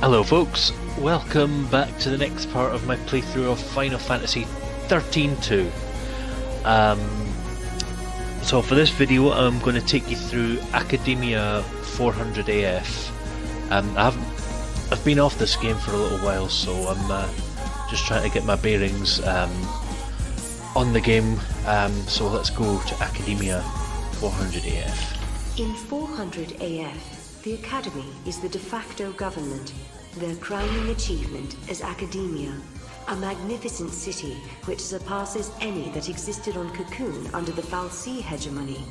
Hello folks, welcome back to the next part of my playthrough of Final Fantasy XIII-2. So for this video I'm going to take you through Academia 400 AF. I've been off this game for a little while, so I'm just trying to get my bearings on the game, so let's go to Academia 400 AF. In 400 AF, the Academy is the de facto government. Their crowning achievement is Academia, a magnificent city which surpasses any that existed on Cocoon under the Fal'cie hegemony.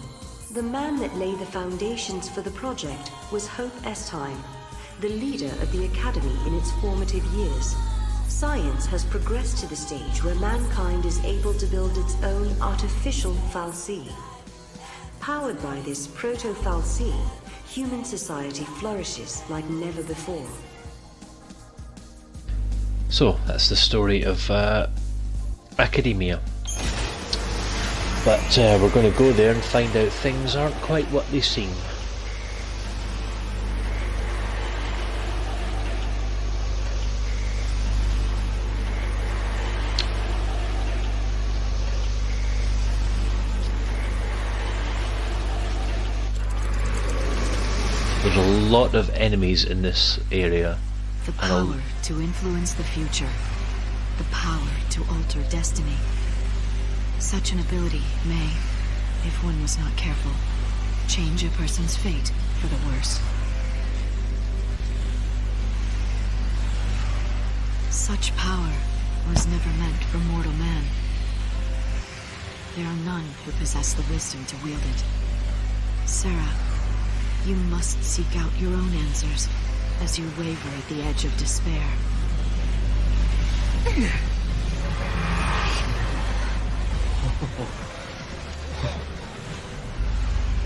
The man that laid the foundations for the project was Hope Estime, the leader of the Academy in its formative years. Science has progressed to the stage where mankind is able to build its own artificial Fal'cie. Powered by this Proto Fal'cie, human society flourishes like never before. So that's the story of Academia. But we're going to go there and find out things aren't quite what they seem. There's a lot of enemies in this area. The power to influence the future. The power to alter destiny. Such an ability may, if one was not careful, change a person's fate for the worse. Such power was never meant for mortal man. There are none who possess the wisdom to wield it. Serah, you must seek out your own answers as you waver at the edge of despair.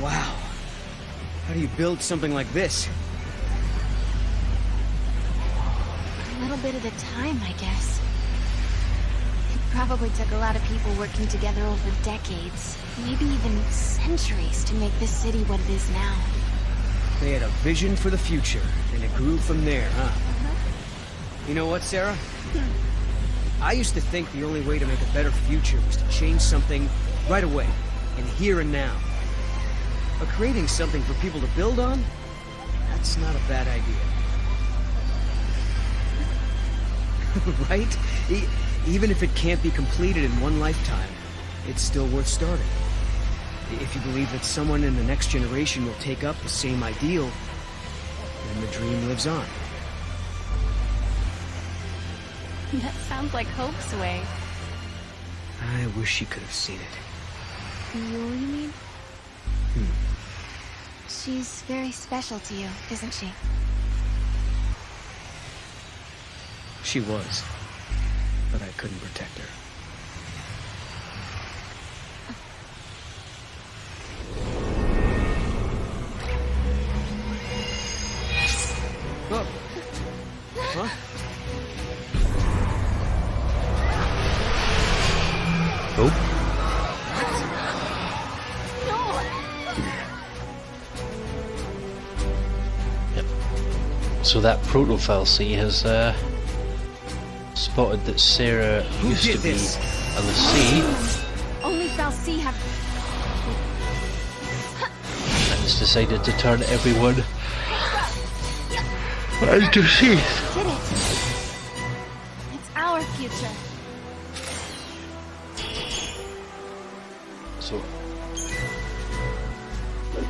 Wow. How do you build something like this? A little bit at a time, I guess. It probably took a lot of people working together over decades, maybe even centuries, to make this city what it is now. They had a vision for the future, and it grew from there, huh? You know what, Serah? I used to think the only way to make a better future was to change something right away, in here and now. But creating something for people to build on? That's not a bad idea. Right? Even if it can't be completed in one lifetime, it's still worth starting. If you believe that someone in the next generation will take up the same ideal, then the dream lives on. That sounds like Hope's way. I wish you could have seen it. Yule, you mean? She's very special to you, isn't she? She was, but I couldn't protect her. Oh. Huh? Oh. Yep. So that Proto Fal'cie has spotted that Serah used to be a L'Cie. Only Fal'cie have... And has decided to turn everyone into Cie'th. Did it. It's our future. So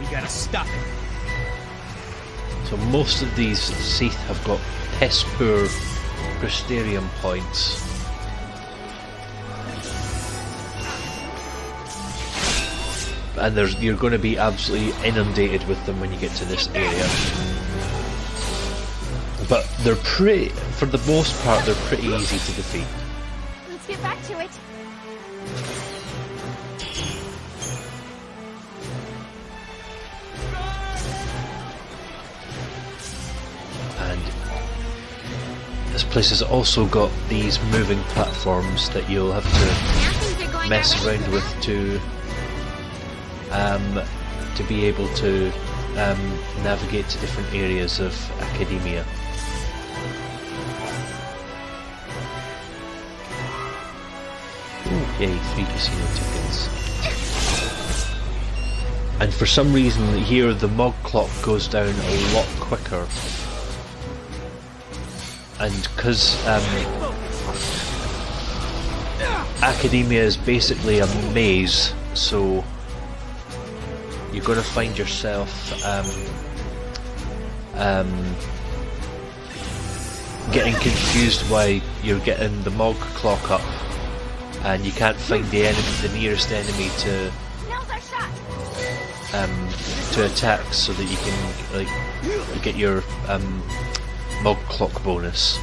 We gotta stop it. So most of these Cie'th have got piss poor Crystarium points. And you're going to be absolutely inundated with them when you get to this area. But they're pretty, for the most part, they're pretty easy to defeat. Let's get back to it. And this place has also got these moving platforms that you'll have to mess around with to be able to navigate to different areas of Academia. Yay, 3 casino tickets. And for some reason here the Mog clock goes down a lot quicker. And because Academia is basically a maze, so you're going to find yourself getting confused why you're getting the Mog clock up and you can't find the nearest enemy to attack, so that you can like get your Mog clock bonus.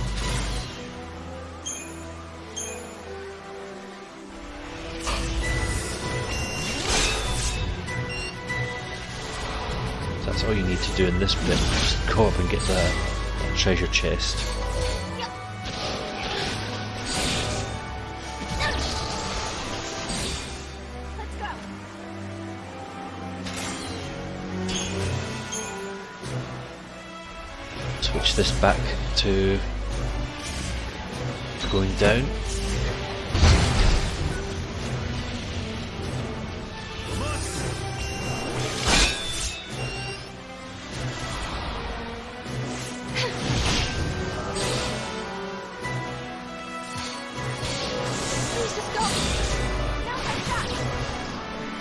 So that's all you need to do in this bit. Just go up and get the treasure chest. Switch this back to going down.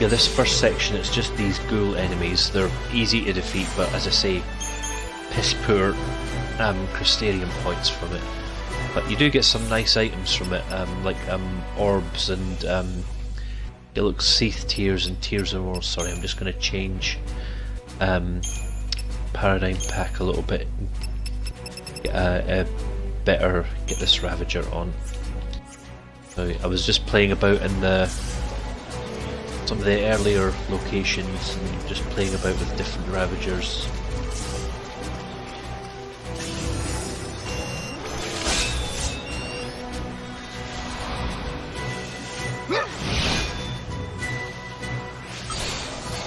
Yeah, this first section, it's just these ghoul enemies. They're easy to defeat, but as I say, piss poor Crystarium points from it. But you do get some nice items from it, like orbs and it looks Cie'th tears and tears of war. Sorry, I'm just going to change paradigm pack a little bit. Better get this Ravager on. So I was just playing about in some of the earlier locations and just playing about with different Ravagers.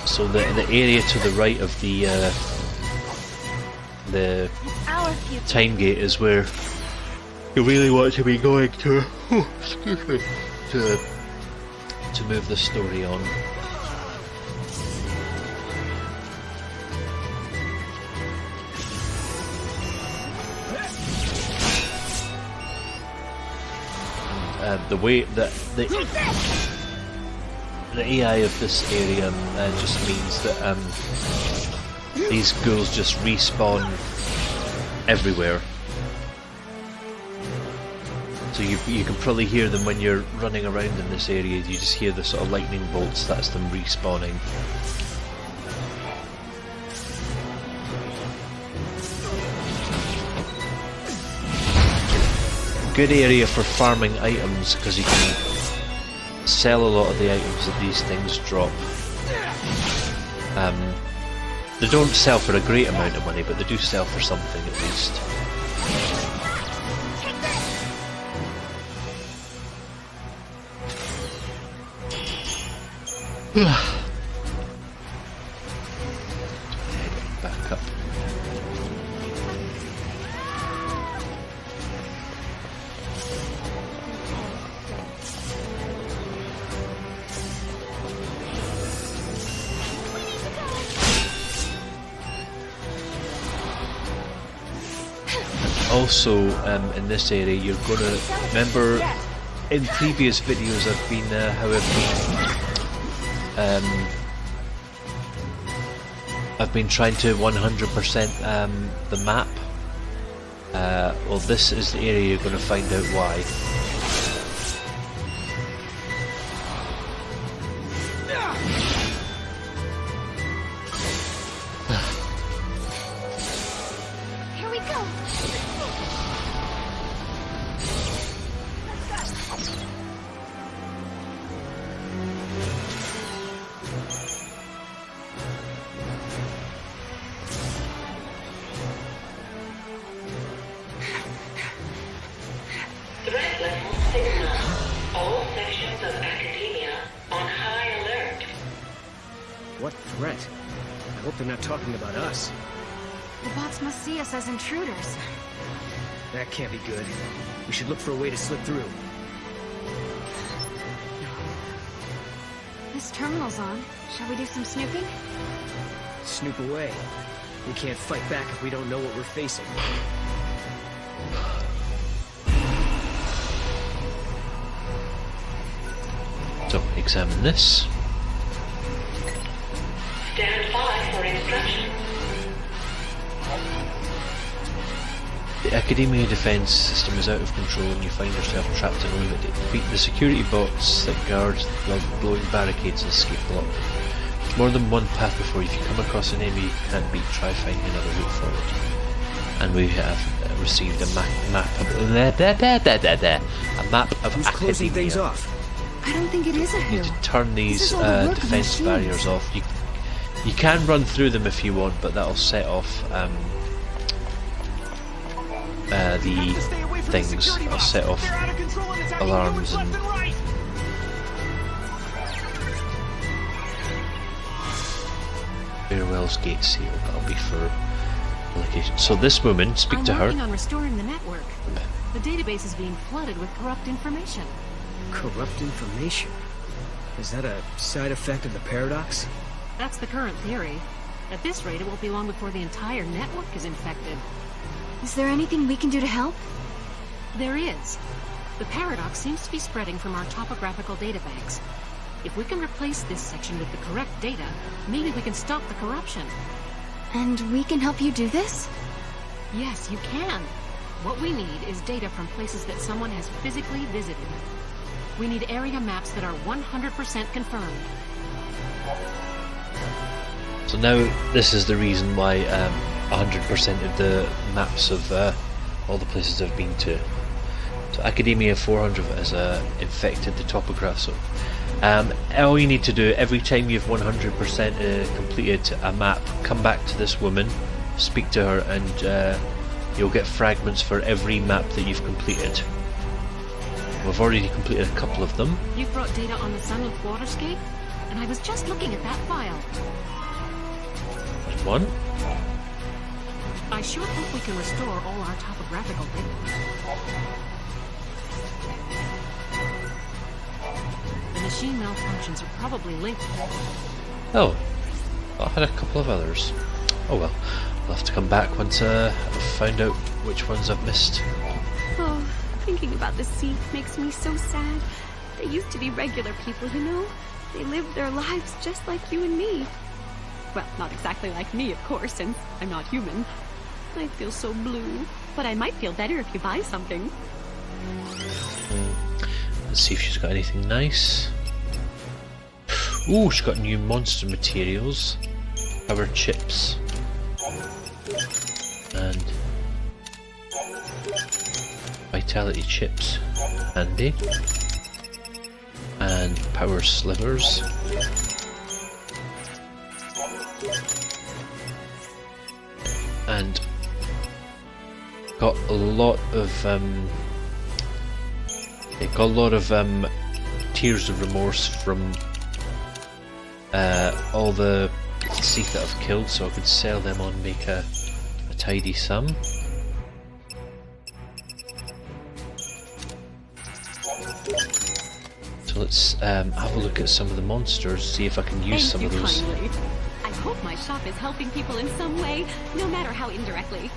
So the area to the right of the time gate is where you really want to be going to. Oh, excuse me. To move the story on. The way that the AI of this area just means that these ghouls just respawn everywhere. So you can probably hear them when you're running around in this area. You just hear the sort of lightning bolts. That's them respawning. Good area for farming items because you can sell a lot of the items that these things drop. They don't sell for a great amount of money, but they do sell for something at least. Back up. Also, in this area, you're gonna remember in previous videos I've been I've been trying to 100% the map. Well, this is the area you're going to find out why. Here we go. Threat level signal. All sections of Academia on high alert. What threat? I hope they're not talking about us. The bots must see us as intruders. That can't be good. We should look for a way to slip through. This terminal's on. Shall we do some snooping? Snoop away. We can't fight back if we don't know what we're facing. So, examine this. Stand by for instructions. The Academia defense system is out of control and you find yourself trapped in orbit. Defeat the security bots that guard the glowing barricades and escape block. There's more than one path before you. If you come across an enemy you can't beat, try finding another route forward. And we have received a map of Who's closing things Academia. off? I don't think it is a You hill. need to turn these This is all the work of defense machines. barriers off. You can run through them if you want, but that'll set off the things. I'll set off alarms and Farewell's gate seal. That'll be for location. So this woman, speak to I'm her. working on restoring the network. The database is being flooded with corrupt information. Corrupt information? Is that a side effect of the paradox? That's the current theory. At this rate, it won't be long before the entire network is infected. Is there anything we can do to help? There is. The paradox seems to be spreading from our topographical databanks. If we can replace this section with the correct data, maybe we can stop the corruption. And we can help you do this? Yes, you can. What we need is data from places that someone has physically visited. We need area maps that are 100% confirmed. So now this is the reason why 100% of the maps of all the places I've been to. So Academia 400 has infected the topograph. So all you need to do every time you've 100% completed a map, come back to this woman, speak to her, and you'll get fragments for every map that you've completed. We've already completed a couple of them. You've brought data on the Sunlit waterscape, and I was just looking at that file. There's one. I sure hope we can restore all our topographical data. The machine malfunctions are probably linked. Oh, I had a couple of others. Oh well, I'll have to come back once I've found out which ones I've missed. Oh, thinking about the Cie'th makes me so sad. They used to be regular people, you know? They lived their lives just like you and me. Well, not exactly like me, of course, since I'm not human. I feel so blue, but I might feel better if you buy something. Let's see if she's got anything nice. Ooh, she's got new monster materials. Power chips. And vitality chips. Handy. And power slivers. And got a lot of tears of remorse from all the Cie'th that I've killed, so I could sell them on, make a tidy sum. So let's have a look at some of the monsters, see if I can use some of those. Kindly. I hope my shop is helping people in some way, no matter how indirectly.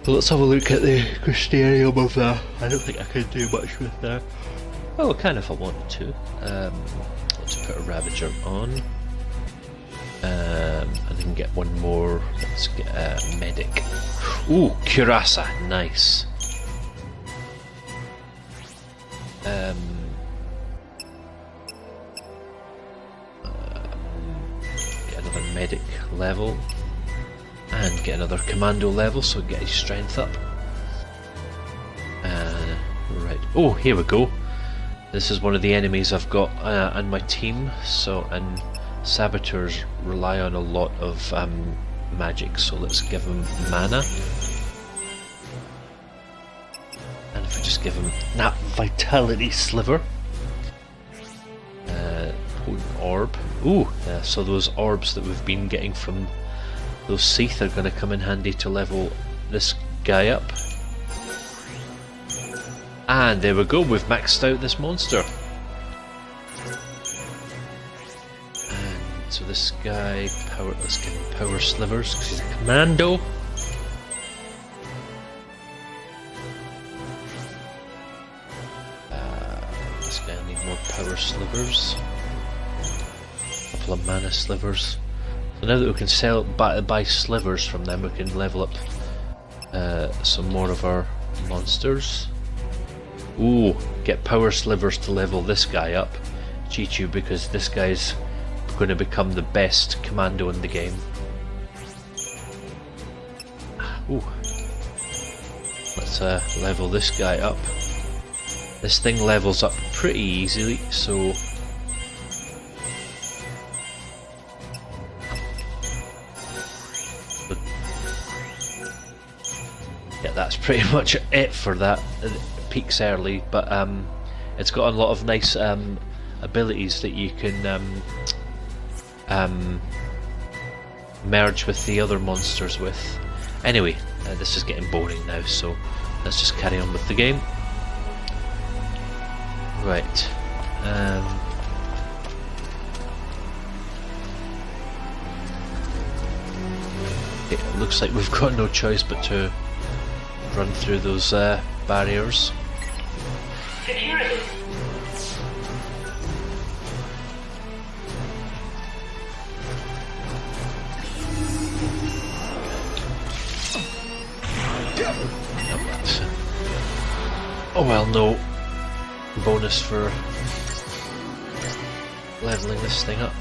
So let's have a look at the Crystarium of that. I don't think I could do much with that. Well, I can if I wanted to. Let's put a Ravager on. And then get one more. Let's get a Medic. Ooh, Curasa, nice. Get another Medic level. And get another commando level, so get his strength up. Right. Oh, here we go. This is one of the enemies I've got on my team. So, and saboteurs rely on a lot of magic. So let's give him mana. And if we just give him that vitality sliver. Potent orb. Ooh, so those orbs that we've been getting from those Cie'th are going to come in handy to level this guy up. And there we go, we've maxed out this monster. so this guy, let's give him power slivers because he's a commando. This guy will need more power slivers. A couple of mana slivers. So now that we can buy slivers from them, we can level up some more of our monsters. Ooh, get power slivers to level this guy up, Chichu, because this guy's going to become the best commando in the game. Ooh. Let's level this guy up. This thing levels up pretty easily, so yeah, that's pretty much it for that. It peaks early, but it's got a lot of nice abilities that you can merge with the other monsters with. Anyway, this is getting boring now, so let's just carry on with the game. Right. It looks like we've got no choice but to run through those barriers. Security. Oh well, no bonus for leveling this thing up.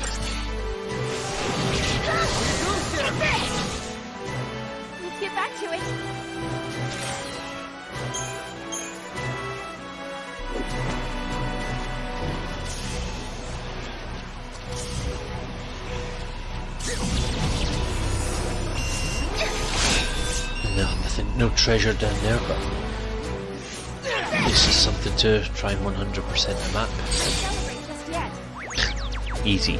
Let's get back to it. No, nothing, no treasure down there, but this is something to try and 100% the map. Celebrate just yet. Easy.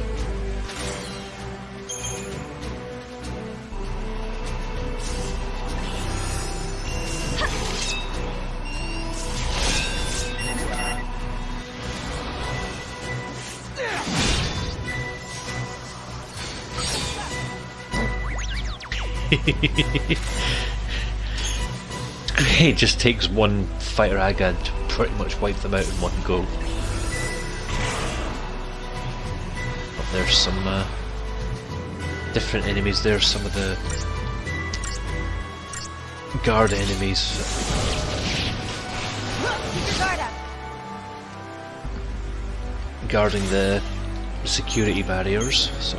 It just takes one fighter Agad to pretty much wipe them out in one go. Oh, there's some different enemies. There's some of the guard enemies. Guarding the security barriers. So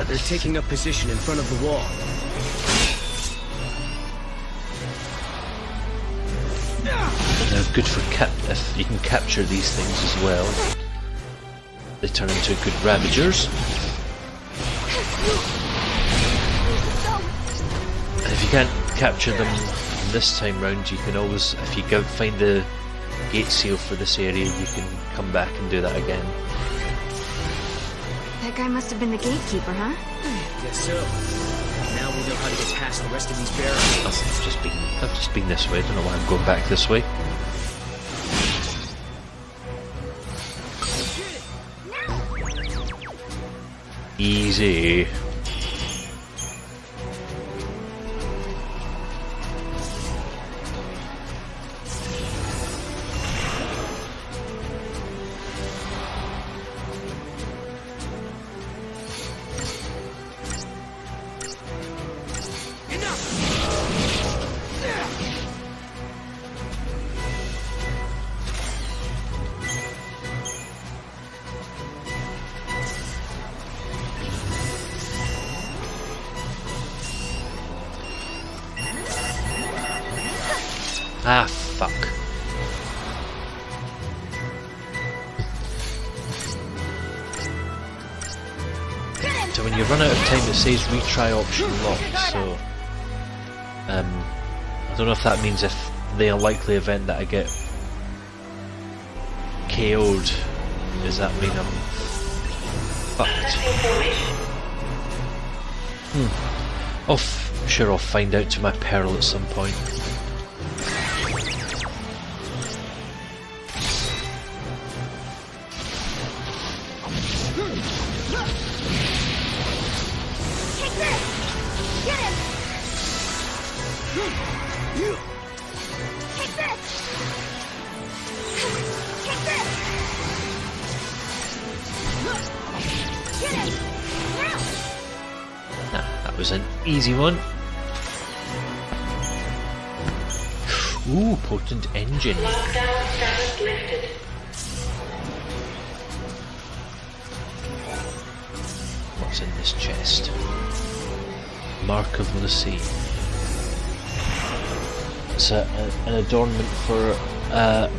they're taking up position in front of the wall. They're good for if you can capture these things as well. They turn into good ravagers. And if you can't capture them this time round, you can always, if you go find the gate seal for this area, you can come back and do that again. That guy must have been the gatekeeper, huh? Guess so. Now we know how to get past the rest of these barriers. I've just been this way. I don't know why I'm going back this way. Easy. Ah, fuck. So when you run out of time, it says retry option locked, so I don't know if that means if the unlikely event that I get KO'd, does that mean I'm fucked? Sure, I'll find out to my peril at some point. Take this! Get him! Take this! Take this! Get him! Now! That was an easy one. Ooh, potent engine. Lockdown status lifted. What's in this chest? Mark of the Sea. It's an adornment for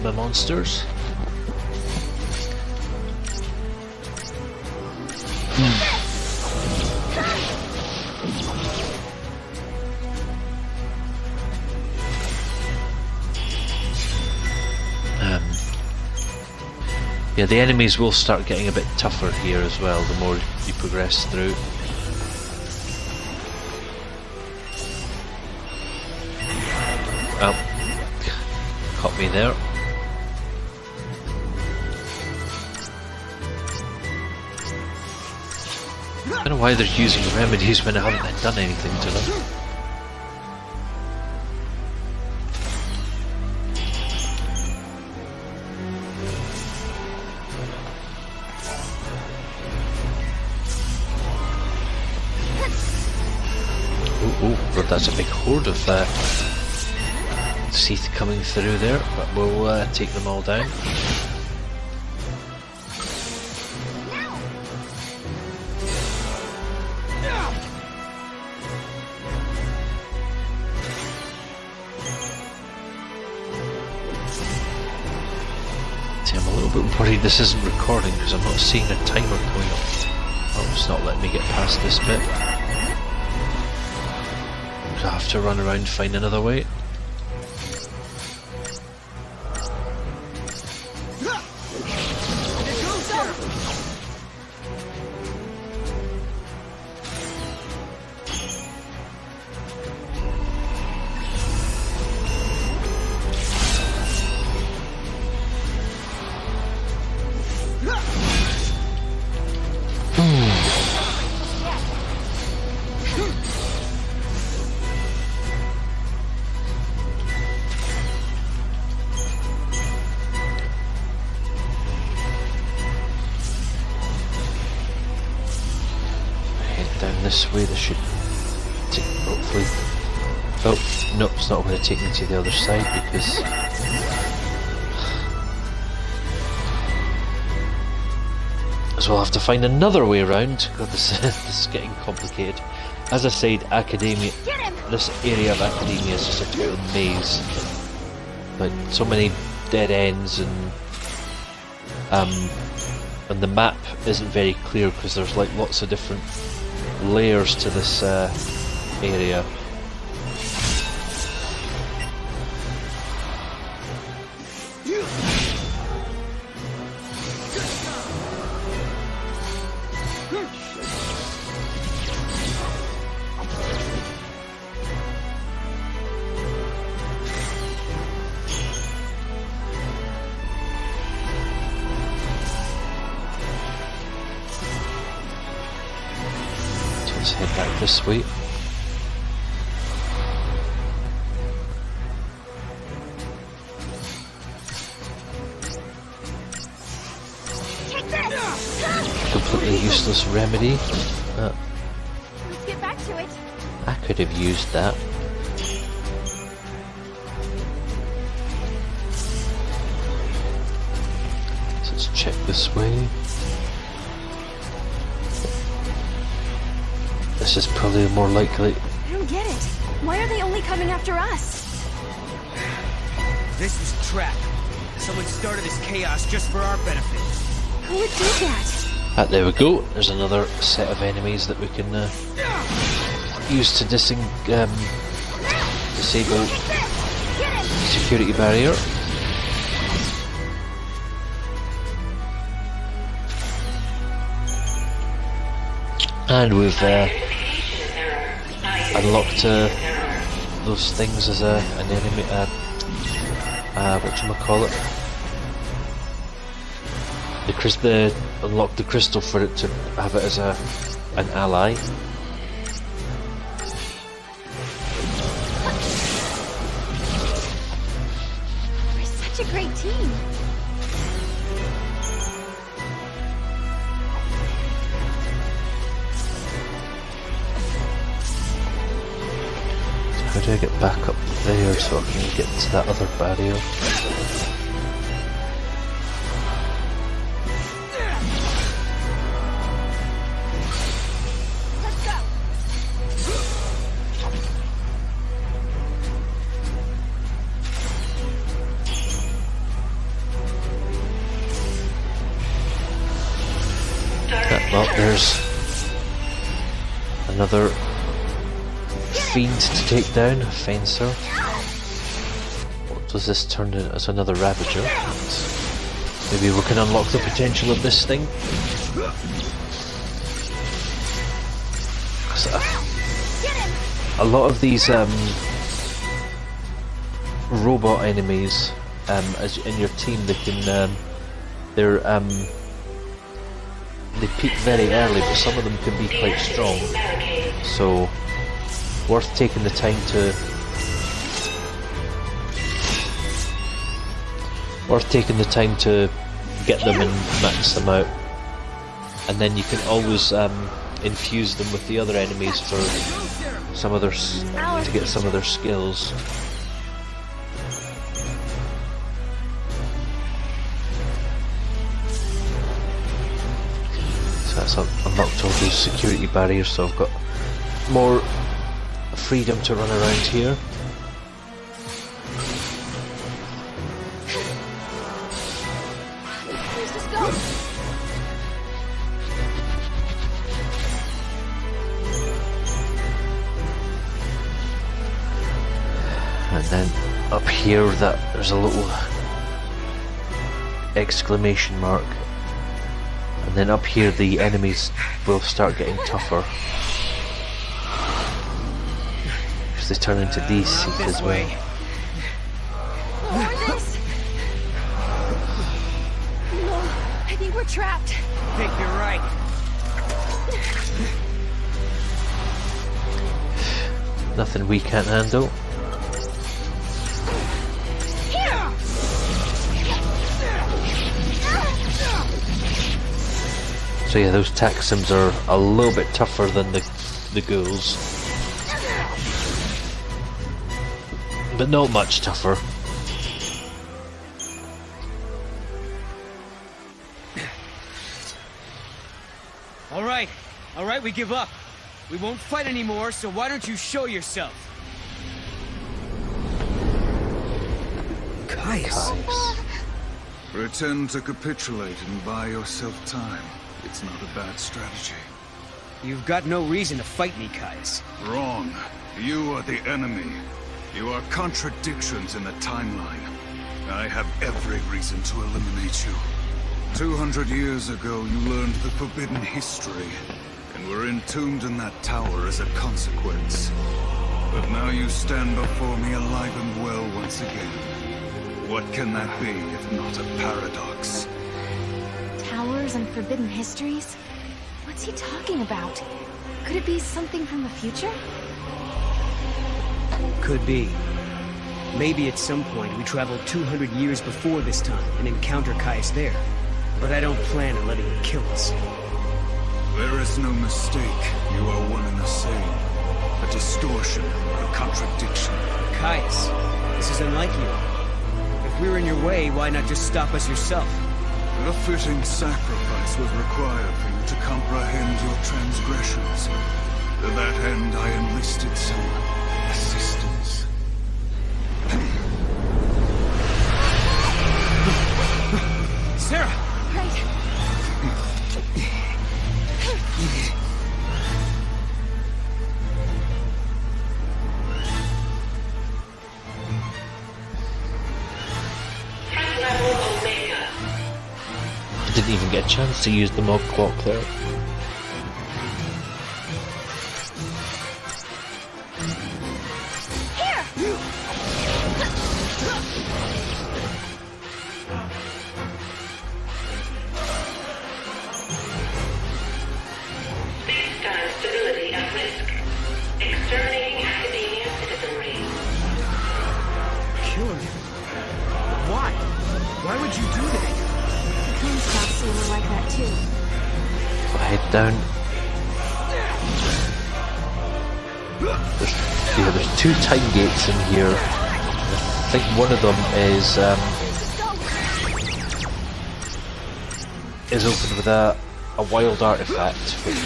the monsters. Yeah, the enemies will start getting a bit tougher here as well, the more you progress through. Oh, caught me there. I don't know why they're using remedies when I haven't done anything to them. That's a big horde of Cie'th coming through there, but we'll take them all down. See, I'm a little bit worried this isn't recording because I'm not seeing a timer going up. Oh, it's not letting me get past this bit. I have to run around and find another way. This way, this should take, hopefully. Oh, no, it's not going to take me to the other side because so I'll have to find another way around. God, this is getting complicated. As I said, Academia, this area of Academia is just a total maze. Like so many dead ends, and the map isn't very clear because there's like lots of different layers to this area. Let's head back this way. Completely useless remedy. Let's get back to it. I could have used that. So let's check this way. This is probably more likely. I don't get it. Why are they only coming after us? This was a trap. Someone started this chaos just for our benefit. Who would do that? There we go. There's another set of enemies that we can use to disable security barrier. And we've unlocked those things as an enemy. Whatchamacallit? The unlock the crystal for it to have it as an ally. We're such a great team. How do I get back up there so I can get to that other barrier? Well, there's another fiend to take down, a fencer. What does this turn in as another ravager? Maybe we can unlock the potential of this thing. A lot of these robot enemies, as in your team, they can they peak very early, but some of them can be quite strong. So, worth taking the time to get them and max them out, and then you can always infuse them with the other enemies for some of their to get some of their skills. So that's unlocked all those security barriers, so I've got more freedom to run around here. Let's just go. And then up here, there's a little exclamation mark. And then up here the enemies will start getting tougher. Because they turn into these Cie'th as well. More this? No, I think we're trapped. I think you're right. Nothing we can't handle. So yeah, those taxims are a little bit tougher than the ghouls, but not much tougher. All right, we give up. We won't fight anymore, so why don't you show yourself? Caius. Pretend to capitulate and buy yourself time. It's not a bad strategy. You've got no reason to fight me, Caius. Wrong. You are the enemy. You are contradictions in the timeline. I have every reason to eliminate you. 200 years ago, you learned the forbidden history, and were entombed in that tower as a consequence. But now you stand before me alive and well once again. What can that be if not a paradox? Towers and forbidden histories? What's he talking about? Could it be something from the future? Could be. Maybe at some point we travel 200 years before this time and encounter Caius there. But I don't plan on letting him kill us. There is no mistake. You are one and the same. A distortion, a contradiction. Caius, this is unlike you. If we were in your way, why not just stop us yourself? A fitting sacrifice was required for you to comprehend your transgressions. To that end, I enlisted some assistance. Serah! Right. Didn't even get a chance to use the mod clock there. at risk. Exterminating academia citizenry. Killing him? Why? Why would you do that? The Caius Fal'cie were like that too. Head down. There's 2 time gates in here. I think one of them is opened with a wild artifact, which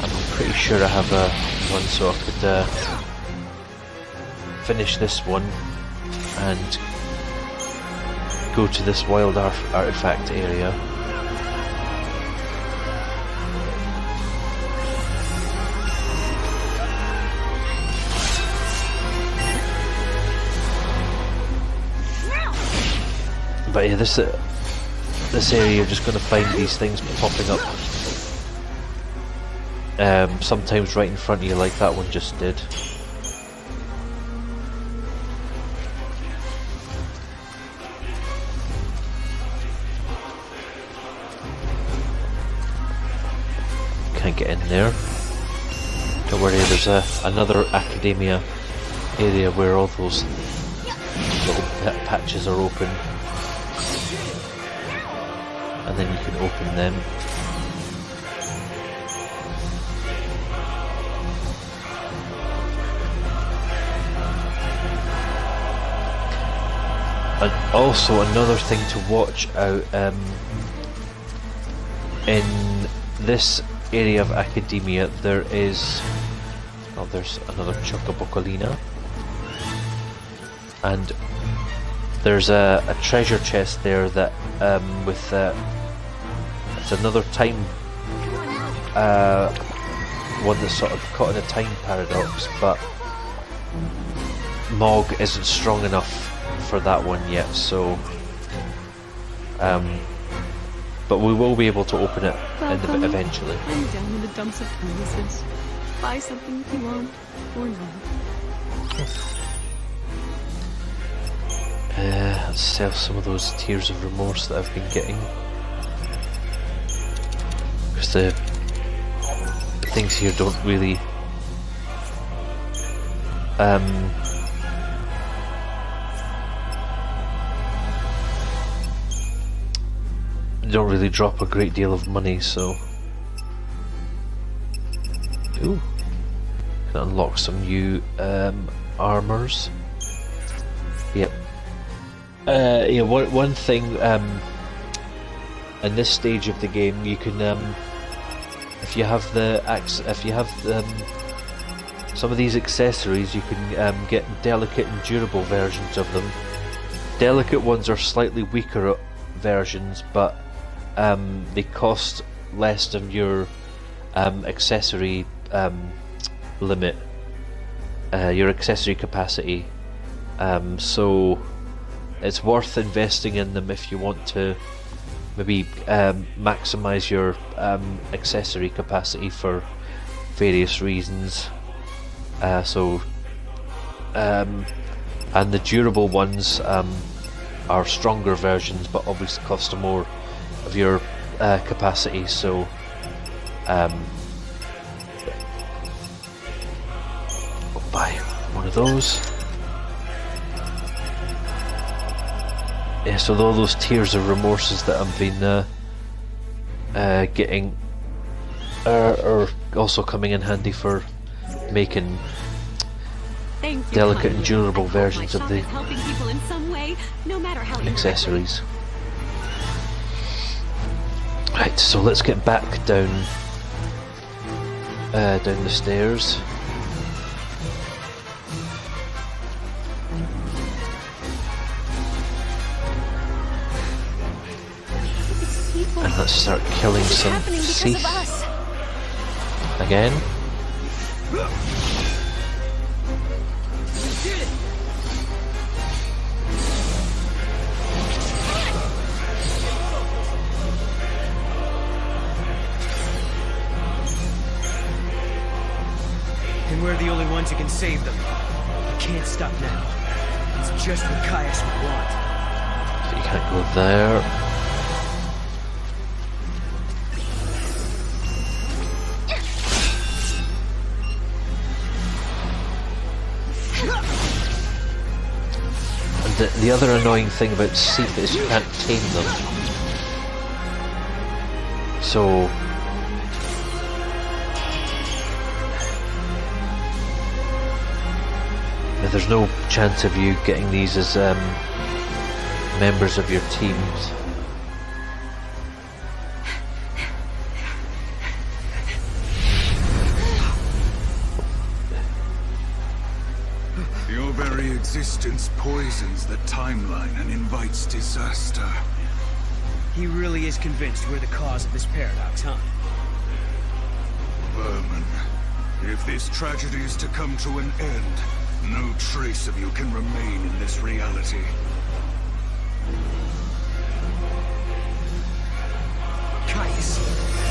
I'm pretty sure I have one, so I could finish this one and go to this wild artifact area. But yeah, this area you're just going to find these things popping up. Sometimes right in front of you, like that one just did. Can't get in there. Don't worry, there's another academia area where all those little patches are open. And then you can open them. And also another thing to watch out, in this area of academia there's another Chocobocolina, and there's a treasure chest there that it's another time one that's sort of caught in a time paradox, but Mog isn't strong enough for that one yet, so but we will be able to open it eventually. I'm down in the dumps of kindnesses. Buy something if you want, or not. Let's sell some of those tears of remorse that I've been getting. Because the things here don't really drop a great deal of money, so ooh, can unlock some new armors. Yep. Yeah, one thing in this stage of the game, you can if you have some of these accessories, you can get delicate and durable versions of them. Delicate ones are slightly weaker versions, but they cost less than your accessory limit, your accessory capacity. So it's worth investing in them if you want to maybe maximize your accessory capacity for various reasons. And the durable ones are stronger versions, but obviously cost more of your capacity, so I'll buy one of those. Yeah, so all those tears of remorses that I've been getting are also coming in handy for making delicate and durable versions of the accessories. Right, so let's get back down the stairs. And let's start killing some Cie'th again. And we're the only ones who can save them. You can't stop now. It's just what Caius would want. So you can't go there. the other annoying thing about Cie'th is you can't tame them. So there's no chance of you getting these as members of your teams. Your very existence poisons the timeline and invites disaster. He really is convinced we're the cause of this paradox, huh? Vermin, if this tragedy is to come to an end, no trace of you can remain in this reality. Caius,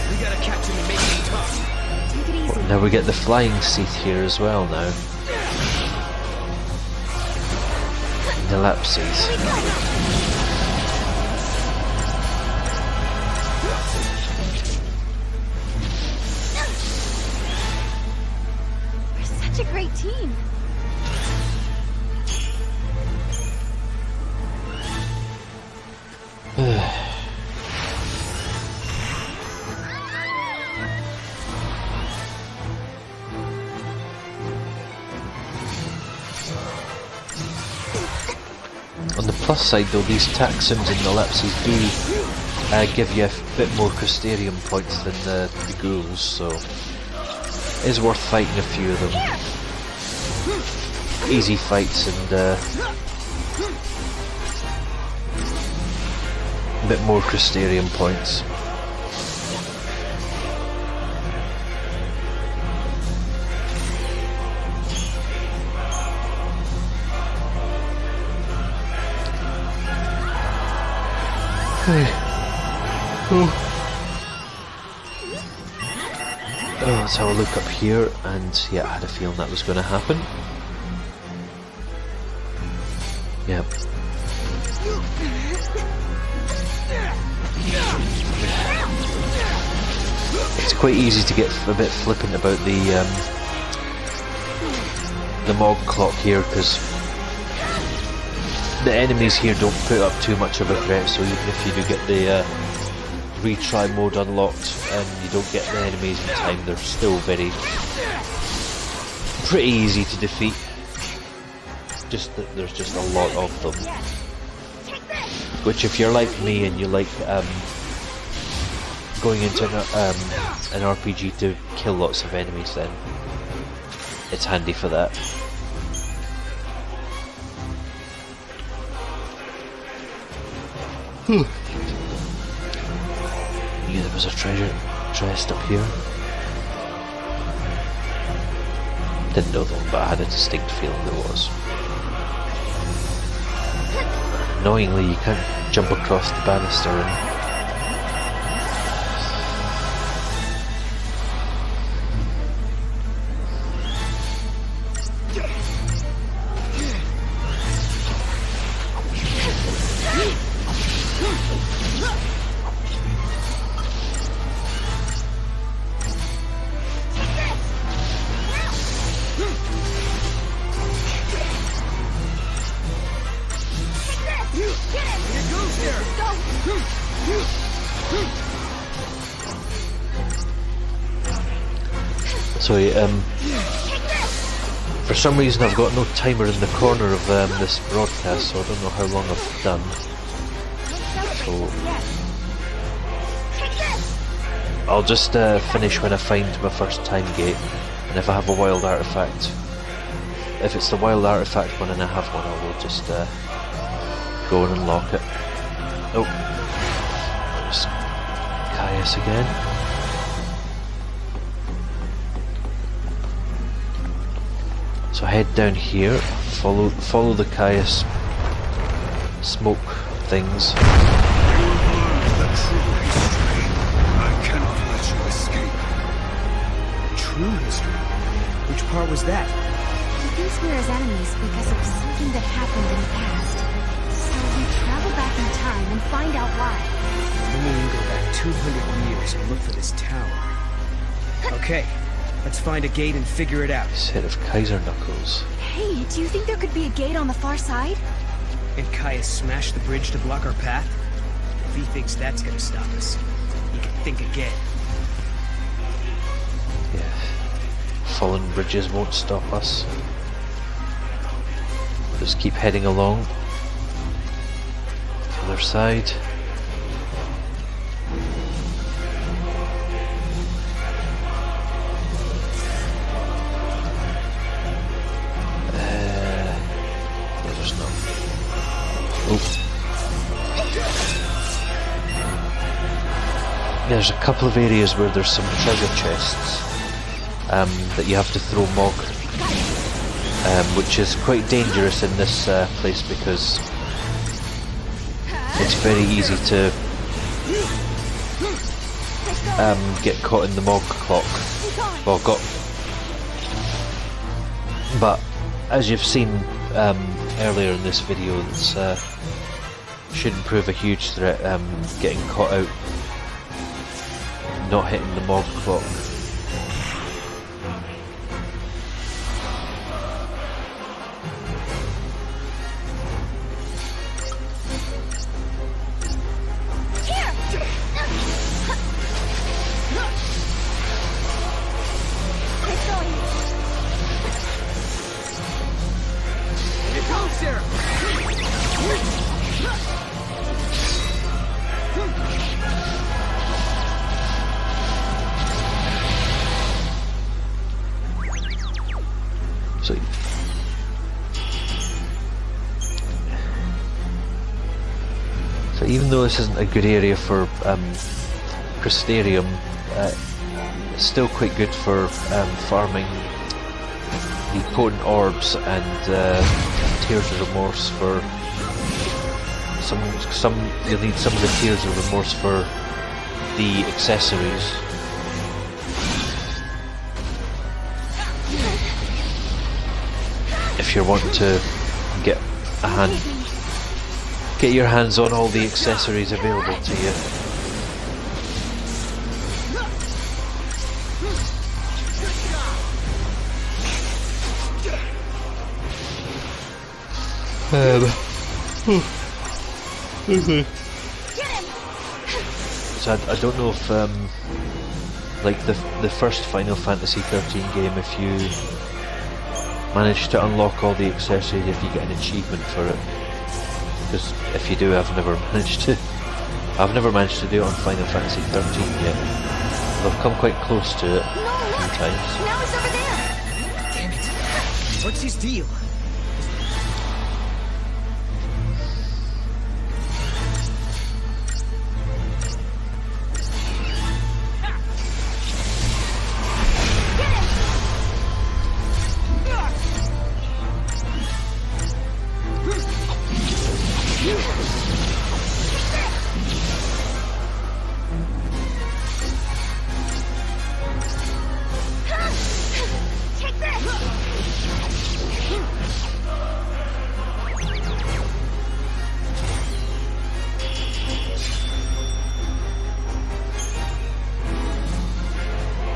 we gotta catch him and make him tough. Take it easy. Now we get the flying Cie'th here as well now. The Lapses. We're such a great team. On the plus side though, these taxons and the Lapses do give you a bit more Crystarium points than the ghouls, so it is worth fighting a few of them. Easy fights and a bit more Crystarium points. Oh, let's have a look up here, and yeah, I had a feeling that was going to happen. Yep. It's quite easy to get a bit flippant about the Mog clock here, because the enemies here don't put up too much of a threat, so even if you do get the retry mode unlocked and you don't get the enemies in time, they're still pretty easy to defeat. Just that there's just a lot of them. Which if you're like me and you like going into an RPG to kill lots of enemies, then it's handy for that. Knew there was a treasure chest up here. Didn't know though, but I had a distinct feeling there was. Annoyingly, you can't jump across the banister and so for some reason I've got no timer in the corner of this broadcast, so I don't know how long I've done. So I'll just finish when I find my first time gate, and if I have a wild artifact, if it's the wild artifact one and I have one, I will just go and unlock it. Oh, there's Caius again. So head down here, follow the Caius smoke things. The true history. I cannot let you escape. True history? Which part was that? He thinks we're his enemies because of something that happened in the past. So we travel back in time and find out why. Then we can go back 200 years and look for this tower. Okay, let's find a gate and figure it out. Set of Kaiser knuckles. Hey, do you think there could be a gate on the far side? And Caius smashed the bridge to block our path? If he thinks that's gonna stop us, he can think again. Yeah. Fallen bridges won't stop us. Just keep heading along. Other side. There's no. Oh. There's a couple of areas where there's some treasure chests that you have to throw Mog, which is quite dangerous in this place because it's very easy to get caught in the Mog clock. Well, but as you've seen earlier in this video, it shouldn't prove a huge threat. Getting caught out, not hitting the Mog clock. So even though this isn't a good area for Crystarium, it's still quite good for farming the potent orbs and Tears of Remorse for some. You'll need some of the Tears of Remorse for the accessories. If you're wanting to get your hands on all the accessories available to you. So I don't know if like the first Final Fantasy XIII game, if you manage to unlock all the accessories, if you get an achievement for it. Because if you do, I've never managed to do it on Final Fantasy XIII yet. I've come quite close to it a few times. Now it's over there! Damn it! What's his deal?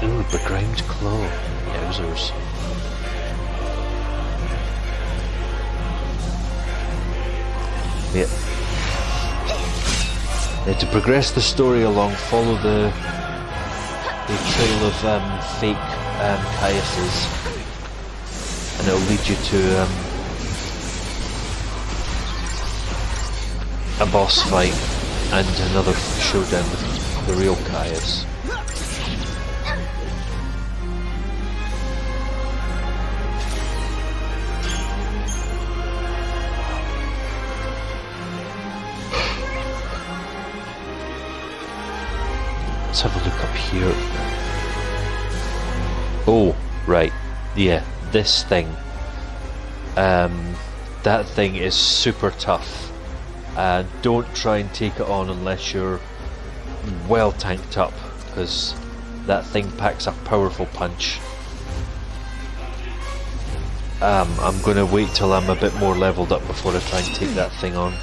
Ooh, begrimed claw. Yowzers. Yeah. To progress the story along, follow the trail of fake Caiuses, and it'll lead you to a boss fight and another showdown with the real Caius. Let's have a look up here. Oh, right. Yeah, this thing. That thing is super tough. Don't try and take it on unless you're well tanked up, because that thing packs a powerful punch. I'm going to wait till I'm a bit more leveled up before I try and take that thing on.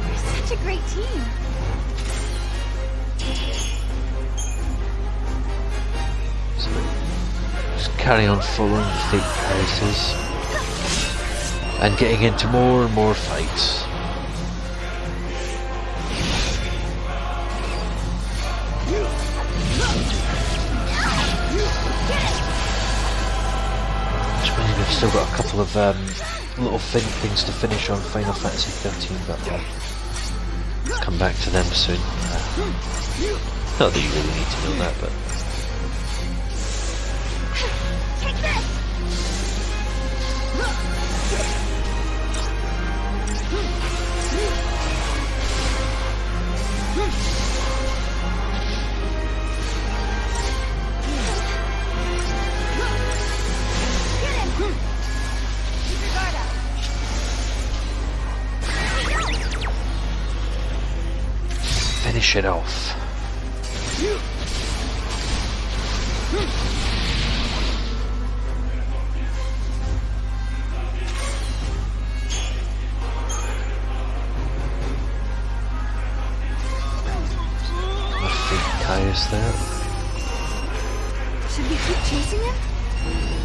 You're such a great team. So just carry on following the fake Caiuses and getting into more and more fights. I've still got a couple of little things to finish on Final Fantasy XIII, but I'll come back to them soon. Not that you really need to know that, but... Take this! Finish it off. Caius there. Should we keep chasing him?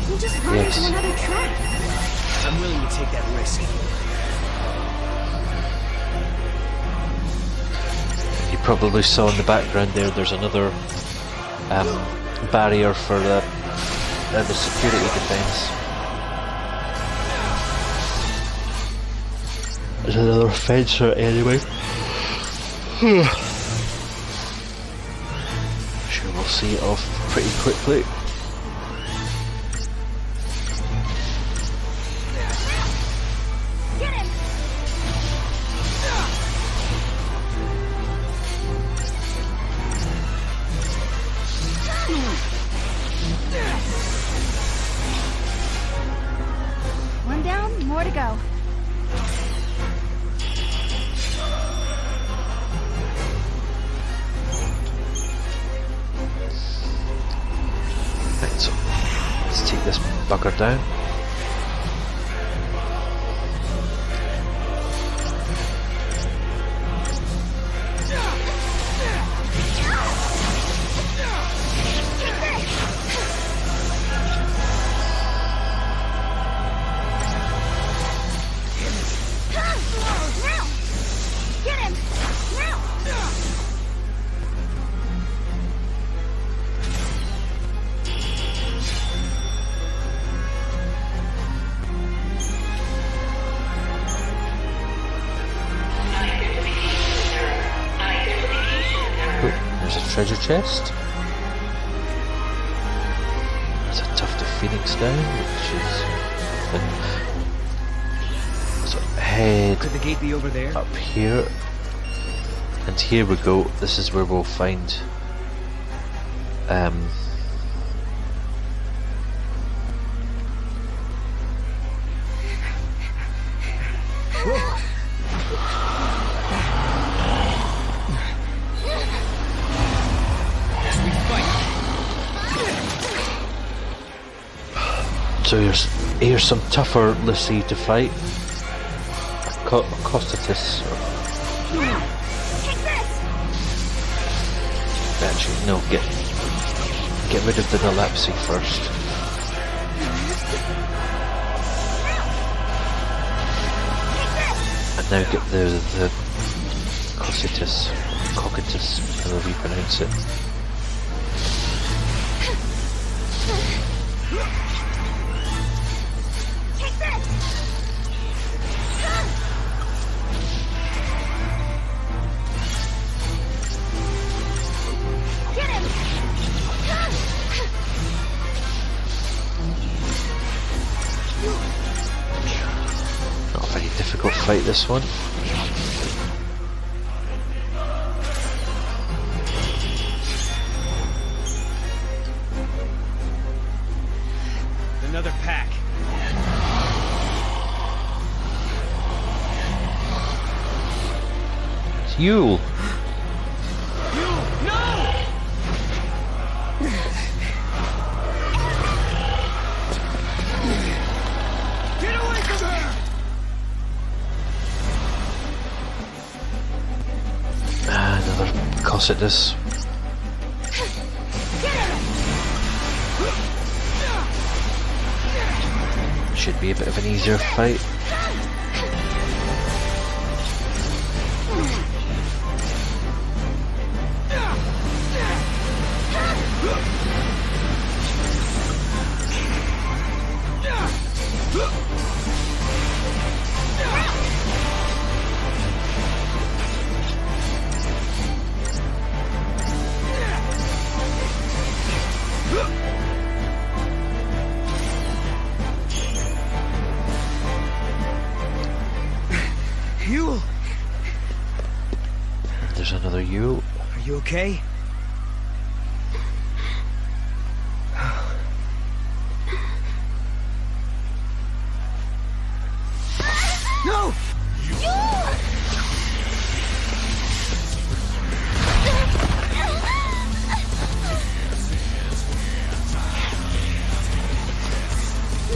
We'll just run into another trap. I'm willing to take that risk. You probably saw in the background there's another barrier for the security defense. There's another fencer anyway. Sure, we'll see it off pretty quickly. Get him! One down, more to go. Right, so let's take this bugger down. Treasure chest. There's a tuft of phoenix down, which is so head. Could the gate be over there? Up here, and here we go. This is where we'll find so here's some tougher Lucy to fight. Costitus. Actually, no. Get rid of the Nalapsi first. And now get the Cocytus, however you pronounce it. Not a very difficult fight, this one. Another pack. It's Yule. No! course it does. Should be a bit of an easier fight. You? There's another you. Are you okay? No!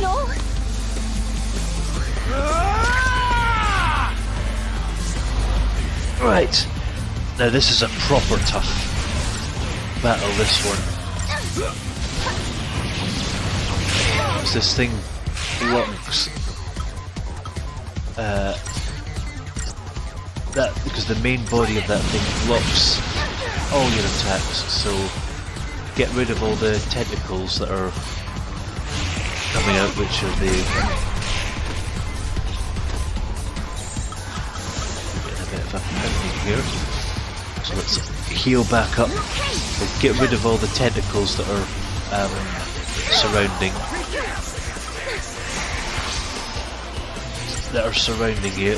No! Right. Now this is a proper tough battle, this one. Because this thing blocks because the main body of that thing blocks all your attacks, so get rid of all the tentacles that are coming out, which are the getting a bit of a pounding here. So let's heal back up. We'll get rid of all the tentacles that are surrounding you.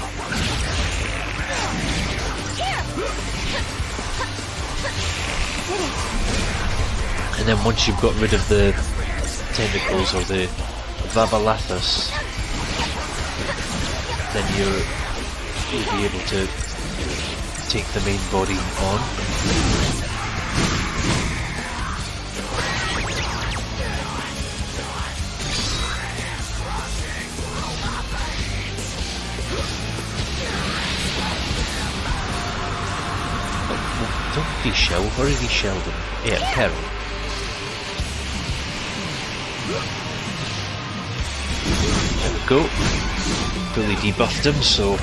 And then once you've got rid of the tentacles or the Vavalathus, then you'll be able to take the main body on. Don't be shelled, where did he shell them? Yeah, Peril. There we go. Fully debuffed him, so we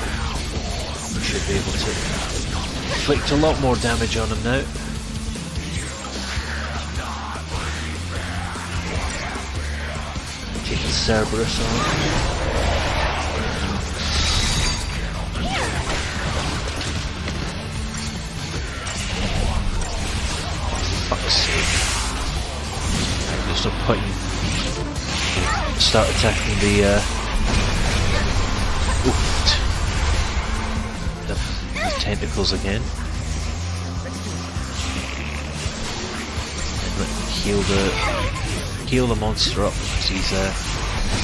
should be able to inflict a lot more damage on him now. Taking Cerberus on. Fuck's sake. There's no point in start attacking the tentacles again. And let me heal the monster up because he's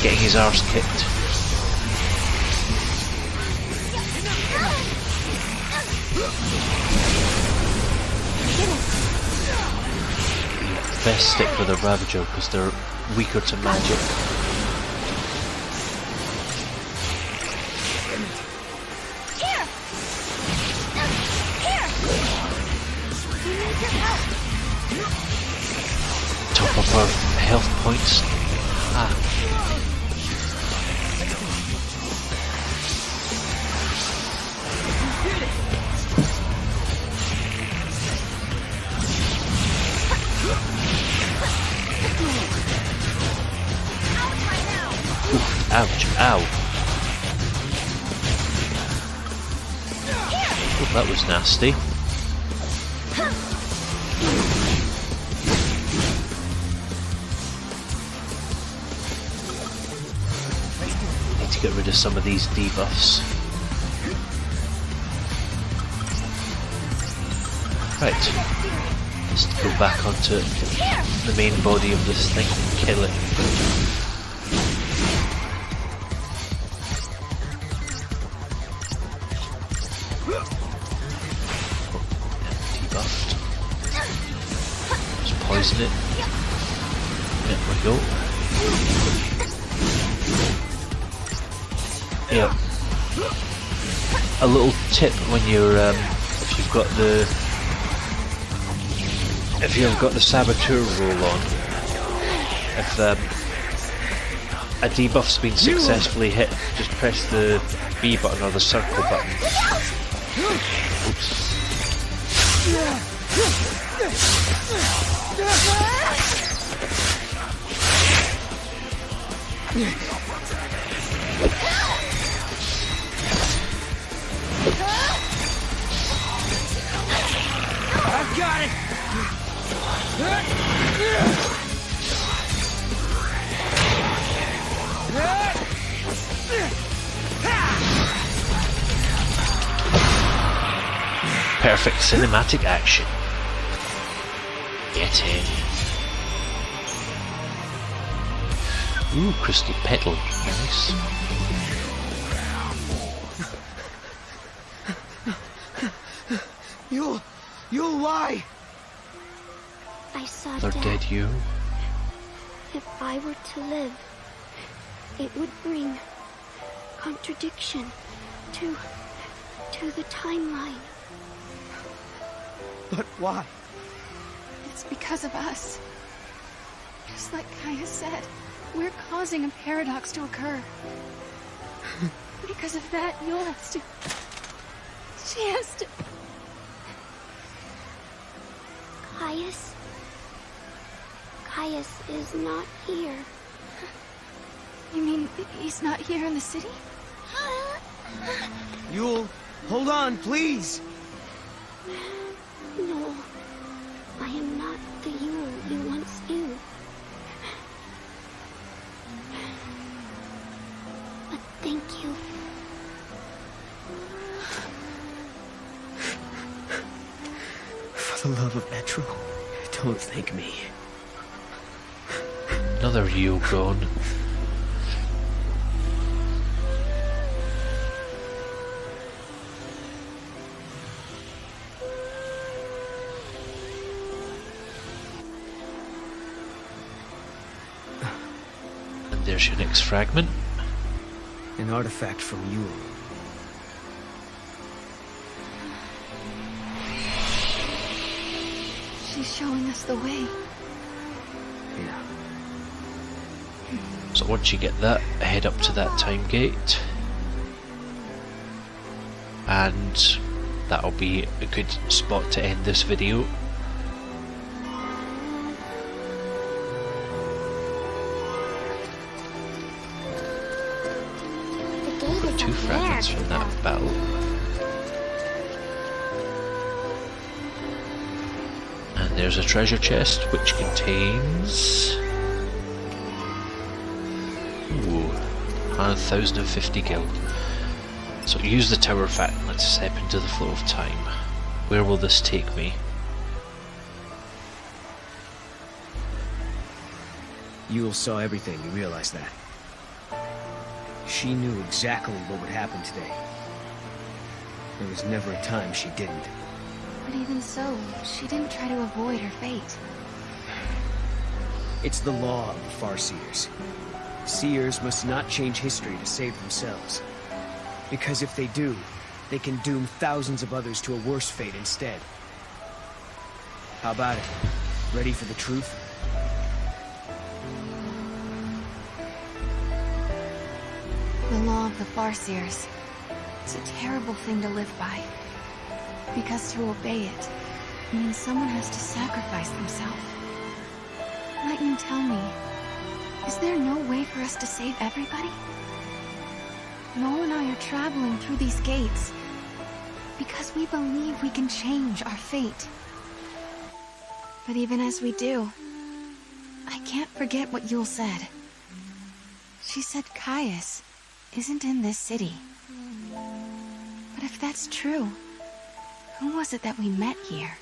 getting his arse kicked. Best stick with a Ravager because they're weaker to magic. Top up our health points. Ouch, ow. Oh, that was nasty. Need to get rid of some of these debuffs. Right. Let's go back onto the main body of this thing and kill it. Poison it. There we go. Yeah. A little tip when you're if you've got the if you've got the saboteur roll on, if a debuff's been successfully hit, just press the B button or the circle button. Oops. I've got it! Perfect cinematic action. Get in. Ooh, crystal petal. Nice. You'll lie! I saw They're death. dead, you. If I were to live, it would bring contradiction to the timeline. But why? It's because of us. Just like Caius said, we're causing a paradox to occur. Because of that, Yule has to... She has to... Caius? Caius is not here. You mean he's not here in the city? Yule, hold on, please! No, I am not the Yule you once knew. But thank you. For the love of Metro, don't thank me. Another Yule gone. And there's your next fragment. An artifact from Yule. She's showing us the way. Yeah. So once you get that, head up to that time gate. And that'll be a good spot to end this video. The gate is Two up fragments there. from that battle. And there's a treasure chest which contains... Ooh, 1,050 gil. So use the tower fact and let's step into the flow of time. Where will this take me? Yule saw everything, you realize that? She knew exactly what would happen today. There was never a time she didn't. But even so, she didn't try to avoid her fate. It's the law of the Farseers. Seers must not change history to save themselves. Because if they do, they can doom thousands of others to a worse fate instead. How about it? Ready for the truth? The law of the Farseers. It's a terrible thing to live by. Because to obey it means someone has to sacrifice themselves. Lightning, tell me, is there no way for us to save everybody? Noel and I are traveling through these gates because we believe we can change our fate. But even as we do, I can't forget what Yule said. She said Caius isn't in this city. But if that's true, who was it that we met here?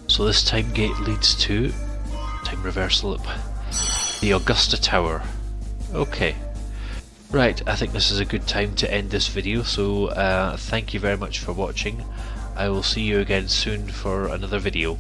So this time gate leads to time reversal up the Augusta Tower. Okay. Right, I think this is a good time to end this video, so thank you very much for watching. I will see you again soon for another video.